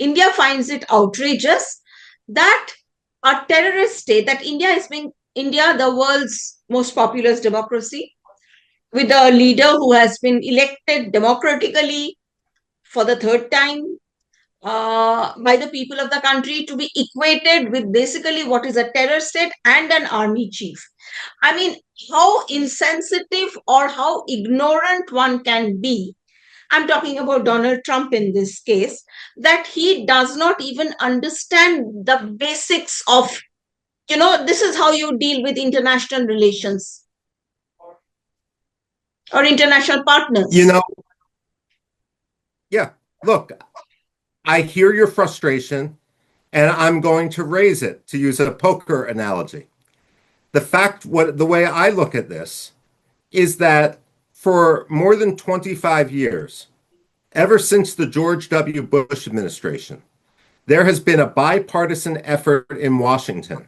India finds it outrageous that a terrorist state, that India, the world's most populous democracy, with a leader who has been elected democratically for the third time by the people of the country, to be equated with basically what is a terror state and an army chief. I mean, how insensitive or how ignorant one can be. I'm talking about Donald Trump in this case, that he does not even understand the basics of, this is how you deal with international relations or international You partners. know, yeah, look, I hear your frustration and I'm going to raise it to use a poker analogy. The way I look at this is that for more than 25 years, ever since the George W. Bush administration, there has been a bipartisan effort in Washington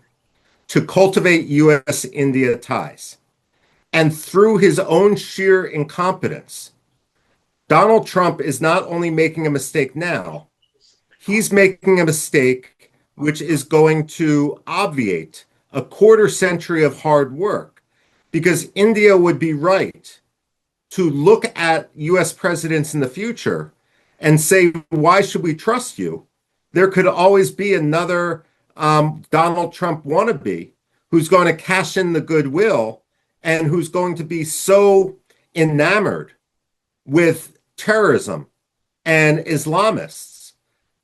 to cultivate US India ties. And through his own sheer incompetence, Donald Trump is not only making a mistake now, he's making a mistake which is going to obviate a quarter century of hard work because India would be right to look at US presidents in the future and say, why should we trust you? There could always be another Donald Trump wannabe who's going to cash in the goodwill and who's going to be so enamored with terrorism and Islamists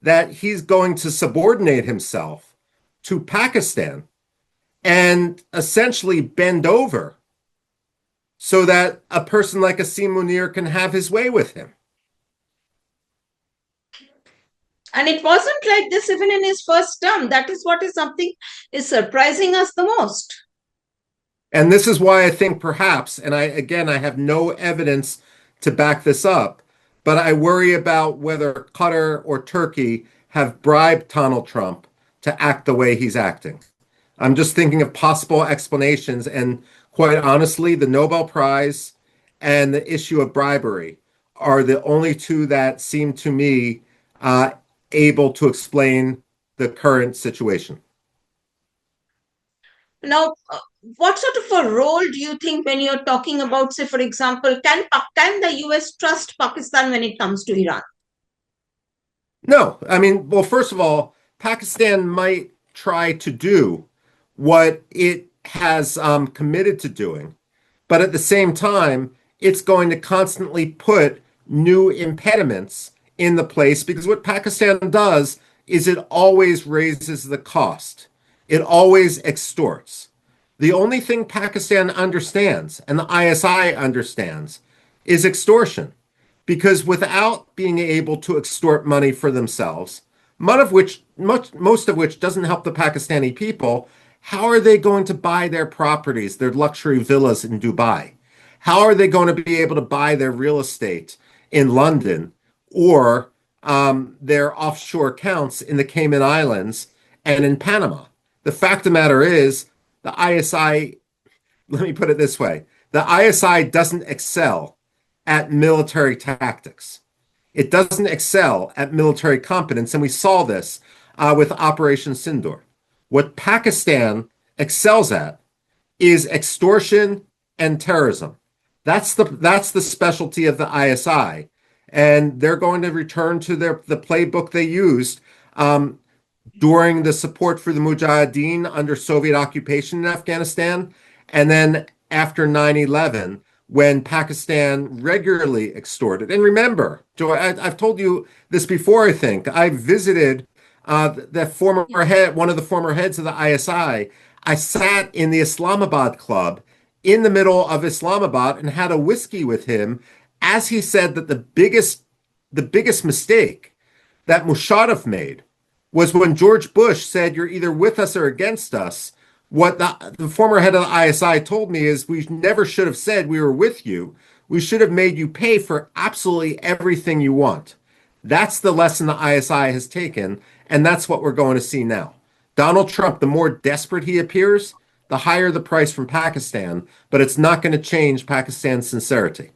that he's going to subordinate himself to Pakistan and essentially bend over so that a person like Asim Munir can have his way with him. And it wasn't like this even in his first term. That is what is something is surprising us the most. And this is why I think perhaps, and I have no evidence to back this up, but I worry about whether Qatar or Turkey have bribed Donald Trump to act the way he's acting. I'm just thinking of possible explanations. And quite honestly, the Nobel Prize and the issue of bribery are the only two that seem to me able to explain the current situation. Now, what sort of a role do you think when you're talking about, say, for example, can the US trust Pakistan when it comes to Iran? No, I mean, well, first of all, Pakistan might try to do what it has committed to doing, but at the same time, it's going to constantly put new impediments in the place because what Pakistan does is it always raises the cost. It always extorts. The only thing Pakistan understands and the ISI understands is extortion because without being able to extort money for themselves, most of which doesn't help the Pakistani people, how are they going to buy their properties, their luxury villas in Dubai? How are they going to be able to buy their real estate in London or their offshore accounts in the Cayman Islands and in Panama? The fact of the matter is, the ISI, let me put it this way, the ISI doesn't excel at military tactics. It doesn't excel at military competence, and we saw this with Operation Sindoor. What Pakistan excels at is extortion and terrorism. That's the specialty of the ISI, and they're going to return to the playbook they used during the support for the Mujahideen under Soviet occupation in Afghanistan, and then after 9/11, when Pakistan regularly extorted. And remember, Joy, I've told you this before, I think. I visited one of the former heads of the ISI. I sat in the Islamabad club in the middle of Islamabad and had a whiskey with him as he said that the biggest mistake that Musharraf made was when George Bush said, you're either with us or against us. What the former head of the ISI told me is we never should have said we were with you. We should have made you pay for absolutely everything you want. That's the lesson the ISI has taken, and that's what we're going to see now. Donald Trump, the more desperate he appears, the higher the price from Pakistan, but it's not going to change Pakistan's sincerity.